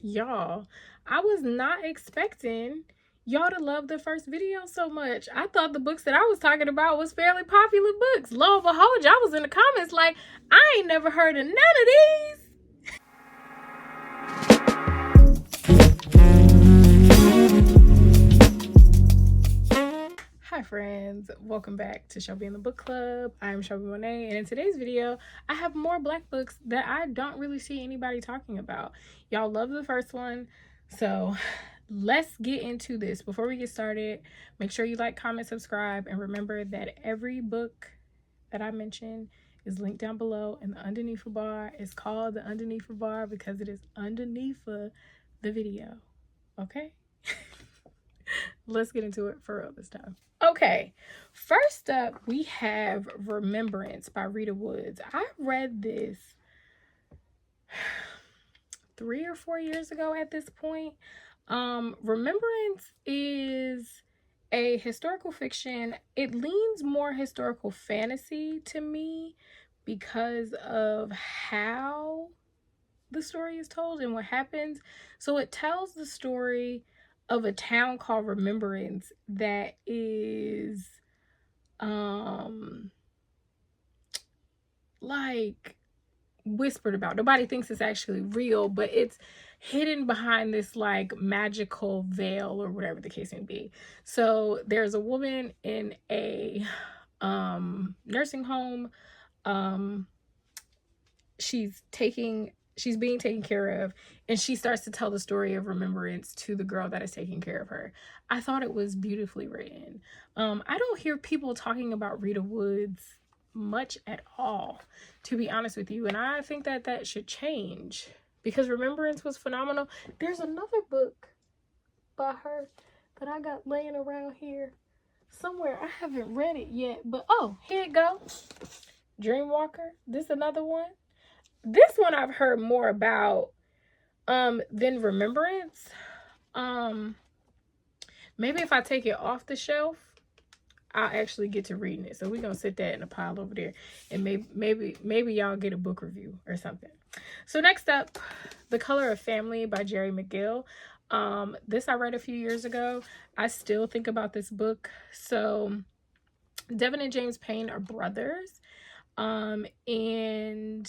Y'all, I was not expecting y'all to love the first video so much. I thought the books that I was talking about was fairly popular books. Lo and behold, y'all was in the comments like, I ain't never heard of none of these. Hi friends, welcome back to Shelby in the Book Club. I'm Shelby Monet, and in today's video, I have more black books that I don't really see anybody talking about. Y'all love the first one, so let's get into this. Before we get started, make sure you like, comment, subscribe, and remember that every book that I mention is linked down below, and the underneath bar is called the underneath bar because it is underneath the video. Okay? Let's get into it for real this time. Okay, first up we have Remembrance by Rita Woods. I read this 3 or 4 years ago at this point. Remembrance is a historical fiction. It leans more historical fantasy to me because of how the story is told and what happens. So it tells the story of a town called Remembrance that is like whispered about. Nobody thinks it's actually real, but it's hidden behind this like magical veil or whatever the case may be. So there's a woman in a nursing home. She's being taken care of, and she starts to tell the story of Remembrance to the girl that is taking care of her. I thought it was beautifully written. I don't hear people talking about Rita Woods much at all, to be honest with you, and I think that that should change because Remembrance was phenomenal. There's another book by her that I got laying around here somewhere. I haven't read it yet, but oh, here it go. Dreamwalker. This is another one. This one I've heard more about than Remembrance. Maybe if I take it off the shelf, I'll actually get to reading it. So we're gonna sit that in a pile over there, and maybe y'all get a book review or something. So next up, The Color of Family by Jerry McGill. This I read a few years ago. I still think about this book. So Devin and James Payne are brothers, and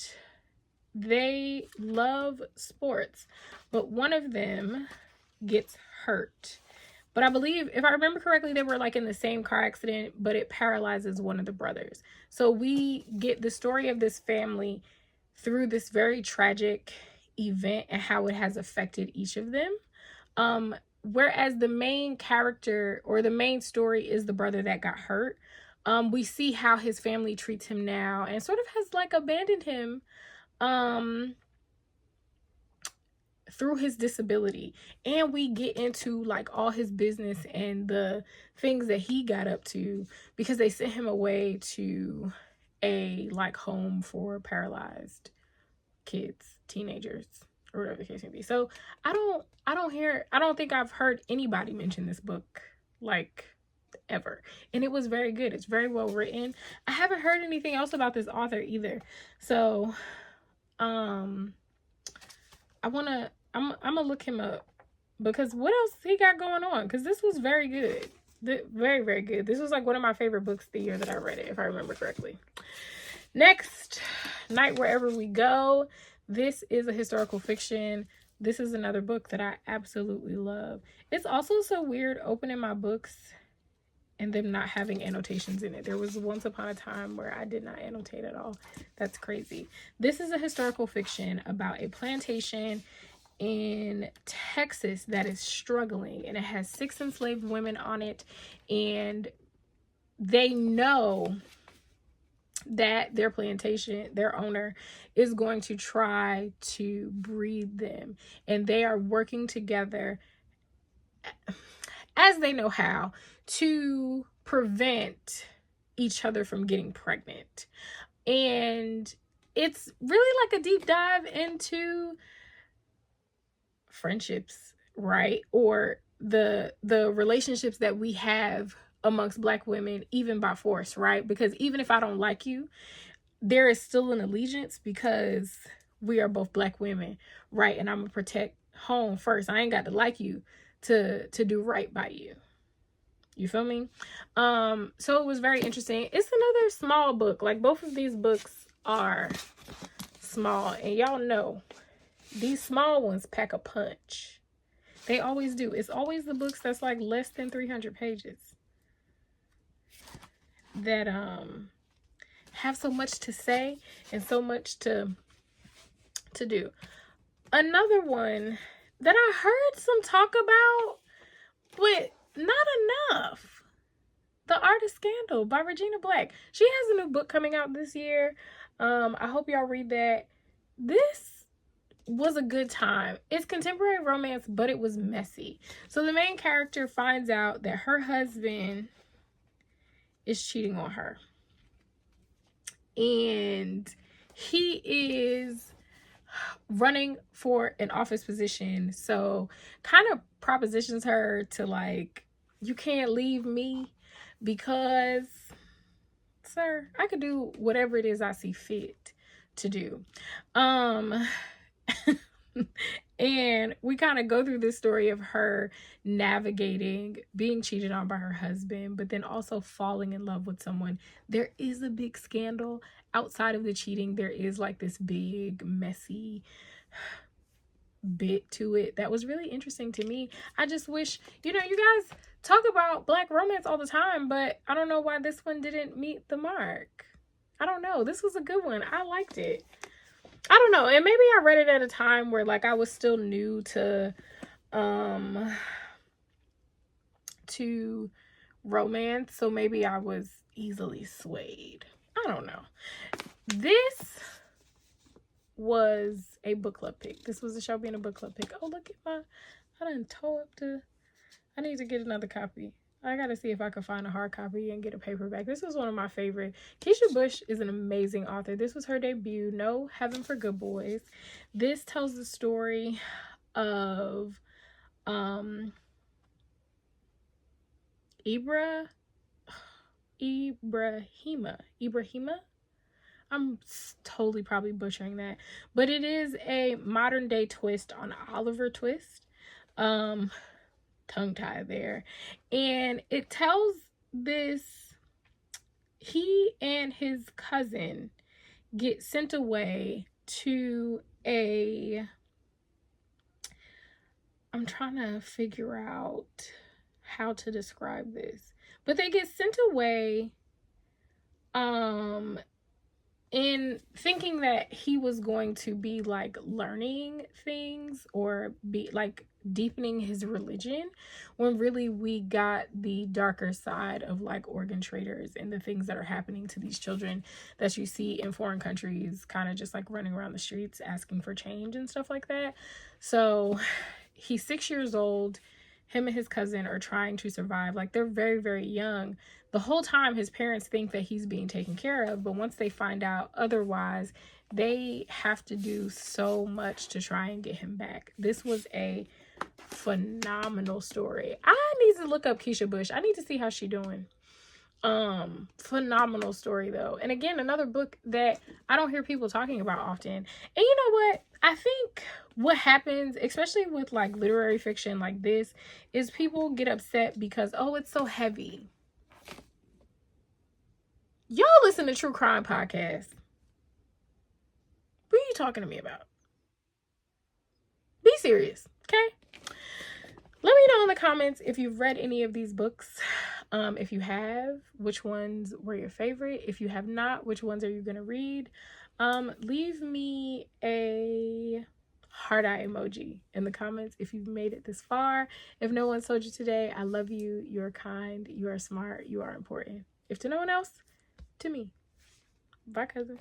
they love sports, but one of them gets hurt. But I believe, if I remember correctly, they were like in the same car accident, but it paralyzes one of the brothers. So we get the story of this family through this very tragic event and how it has affected each of them. Whereas the main character or the main story is the brother that got hurt. We see how his family treats him now and sort of has like abandoned him through his disability, and we get into like all his business and the things that he got up to because they sent him away to a like home for paralyzed kids, teenagers, or whatever the case may be. So I don't think I've heard anybody mention this book like ever, and it was very good. It's very well written. I haven't heard anything else about this author either, so I'm gonna look him up because what else he got going on? Because this was very good. Very, very good. This was like one of my favorite books the year that I read it, if I remember correctly. Next, Night Wherever We Go. This is a historical fiction. This is another book that I absolutely love. It's also so weird opening my books and them not having annotations in it. There was once upon a time where I did not annotate at all. That's crazy. This is a historical fiction about a plantation in Texas that is struggling, and it has 6 enslaved women on it, and they know that their plantation, their owner, is going to try to breed them, and they are working together as they know how to prevent each other from getting pregnant. And it's really like a deep dive into friendships, right? Or the relationships that we have amongst Black women, even by force, right? Because even if I don't like you, there is still an allegiance because we are both Black women, right? And I'm gonna protect home first. I ain't got to like you to do right by you. You feel me? So it was very interesting. It's another small book. Like, both of these books are small, and y'all know these small ones pack a punch. They always do. It's always the books that's like less than 300 pages that have so much to say and so much to do. Another one that I heard some talk about, but not enough. The Art of Scandal by Regina Black. She has a new book coming out this year. I hope y'all read that. This was a good time. It's contemporary romance, but it was messy. So the main character finds out that her husband is cheating on her. And he is running for an office position. So kind of propositions her to, like, you can't leave me because, sir, I could do whatever it is I see fit to do. And we kind of go through this story of her navigating being cheated on by her husband, but then also falling in love with someone. There is a big scandal outside of the cheating. There is like this big, messy bit to it that was really interesting to me. I just wish, you guys talk about Black romance all the time, but I don't know why this one didn't meet the mark. I don't know. This was a good one. I liked it. I don't know. And maybe I read it at a time where, like, I was still new to romance, so maybe I was easily swayed. I don't know. This was a book club pick. This was a show being a book club pick. Oh, look at I done tore up I need to get another copy. I gotta see if I can find a hard copy and get a paperback. This was one of my favorite. Keisha Bush is an amazing author. This was her debut. No Heaven for Good Boys. This tells the story of Ibrahima. I'm totally probably butchering that, but it is a modern day twist on Oliver Twist. Tongue tie there. And it tells this, he and his cousin get sent away to I'm trying to figure out how to describe this, but they get sent away in thinking that he was going to be like learning things or be like deepening his religion, when really we got the darker side of like organ traders and the things that are happening to these children that you see in foreign countries, kind of just like running around the streets asking for change and stuff like that. So he's 6 years old. Him and his cousin are trying to survive. Like, they're very, very young. The whole time his parents think that he's being taken care of, but once they find out otherwise, they have to do so much to try and get him back. This was a phenomenal story. I need to look up Keisha Bush. I need to see how she's doing. Phenomenal story though. And again, another book that I don't hear people talking about often. And you know what? I think what happens, especially with like literary fiction like this, is people get upset because, oh, it's so heavy. Y'all listen to true crime podcasts. What are you talking to me about? Be serious, okay? Let me know in the comments if you've read any of these books. If you have, which ones were your favorite? If you have not, which ones are you going to read? Leave me a heart eye emoji in the comments if you've made it this far. If no one told you today, I love you, you're kind, you are smart, you are important. If to no one else, to me. Bye, cousin.